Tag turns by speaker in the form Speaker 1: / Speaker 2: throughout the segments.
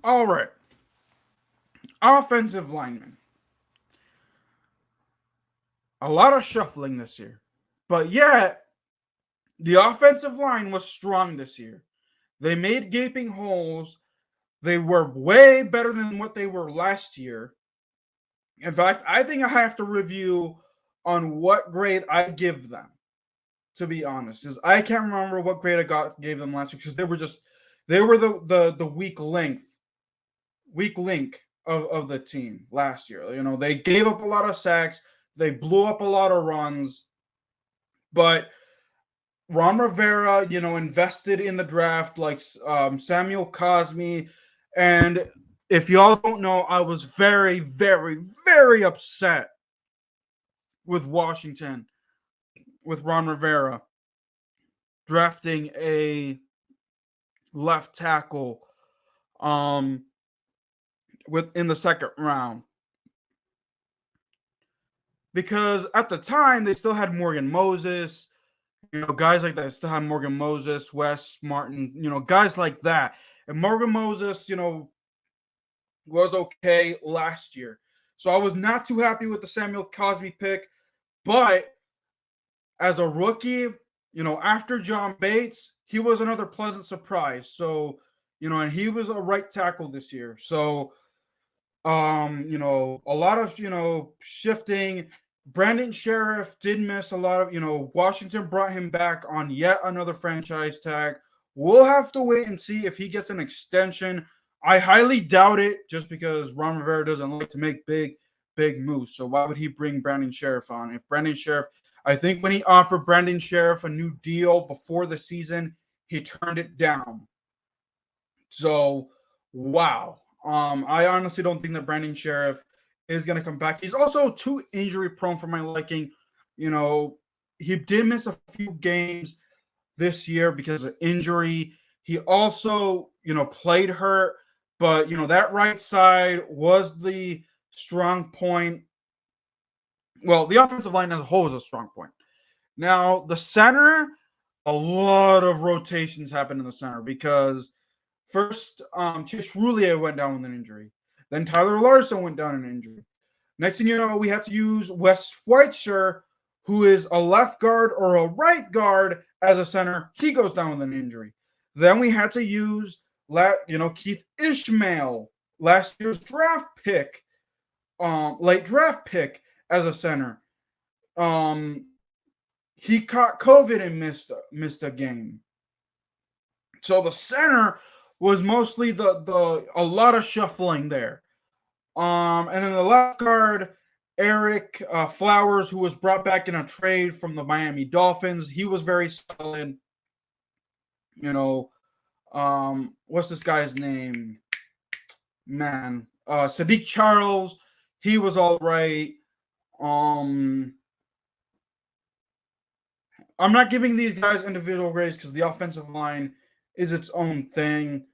Speaker 1: All right. Offensive linemen. A lot of shuffling this year. But yet, the offensive line was strong this year. They made gaping holes. They were way better than what they were last year. In fact, I think I have to review on what grade I give them, to be honest. Because I can't remember what grade gave them last year because they were the weak link of the team last year. You know, they gave up a lot of sacks, they blew up a lot of runs, but Ron Rivera, invested in the draft like Samuel Cosmi. And if y'all don't know, I was very, very, very upset with Washington, with Ron Rivera drafting a left tackle in the second round. Because at the time they still had Morgan Moses, guys like that still had Morgan Moses, Wes Martin, guys like that. And Morgan Moses, was okay last year. So I was not too happy with the Samuel Cosmi pick. But as a rookie, after John Bates, he was another pleasant surprise. So, and he was a right tackle this year. So, a lot of, shifting. Brandon Sheriff did miss a lot of, Washington brought him back on yet another franchise tag. We'll have to wait and see if he gets an extension. I highly doubt it just because Ron Rivera doesn't like to make big moves. So why would he bring Brandon Sheriff on? If Brandon Sheriff, I think when he offered Brandon Sheriff a new deal before the season, he turned it down. So, wow. I honestly don't think that Brandon Sheriff is going to come back. He's also too injury prone for my liking. He did miss a few games this year because of injury. He also, played hurt, but, that right side was the strong point. Well, the offensive line as a whole is a strong point. Now, the center, a lot of rotations happened in the center because first, Chase Roulier went down with an injury. Then Tyler Larson went down with an injury. Next thing you know, we had to use Wes Schweitzer, who is a left guard or a right guard as a center. He goes down with an injury. Then we had to use, Keith Ishmael, last year's draft pick, late draft pick as a center. He caught COVID and missed a game. So the center was mostly the a lot of shuffling there. And then the left guard, Eric Flowers, who was brought back in a trade from the Miami Dolphins, he was very solid. What's this guy's name? Man, Sadiq Charles, he was all right. I'm not giving these guys individual grades because the offensive line is its own thing.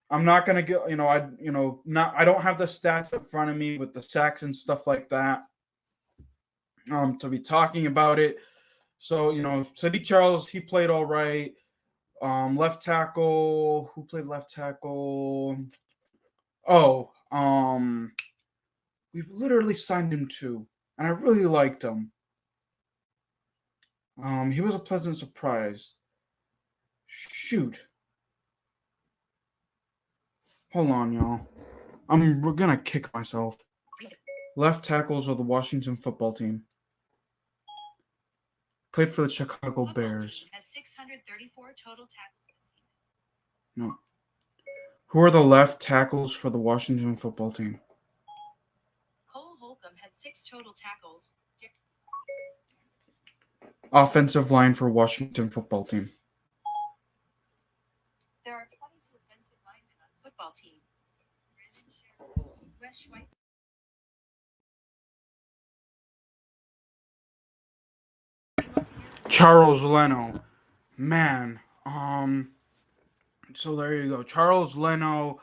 Speaker 1: I'm not gonna get, I don't have the stats in front of me with the sacks and stuff like that. To be talking about it. So, Sadiq Charles, he played all right. Left tackle, who played left tackle? Oh, we've literally signed him too, and I really liked him. He was a pleasant surprise. Shoot. Hold on, y'all. We're gonna kick myself. Left tackles of the Washington football team. Played for the Chicago Bears.
Speaker 2: Has 634 total tackles this season.
Speaker 1: No. Who are the left tackles for the Washington football team?
Speaker 2: Cole Holcomb had 6 total tackles.
Speaker 1: Offensive line for Washington football team.
Speaker 2: There are 22 offensive linemen on football team. Brandon Sheriff, Wes Schweitzer.
Speaker 1: Charles Leno. Man. So there you go. Charles Leno,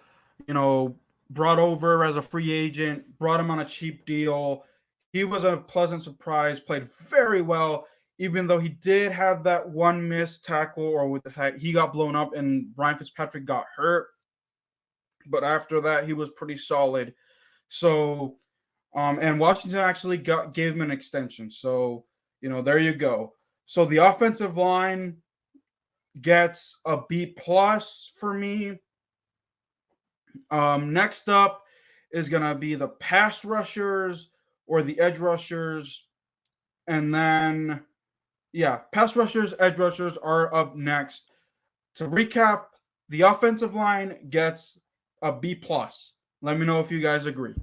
Speaker 1: brought over as a free agent, brought him on a cheap deal. He was a pleasant surprise, played very well, even though he did have that one missed tackle or with the head, he got blown up and Ryan Fitzpatrick got hurt. but after that, he was pretty solid. So, and Washington actually gave him an extension. So, there you go. So the offensive line gets a B plus for me. Next up is gonna be the pass rushers or the edge rushers, and then pass rushers, edge rushers are up next. To recap, the offensive line gets a B plus. Let me know if you guys agree.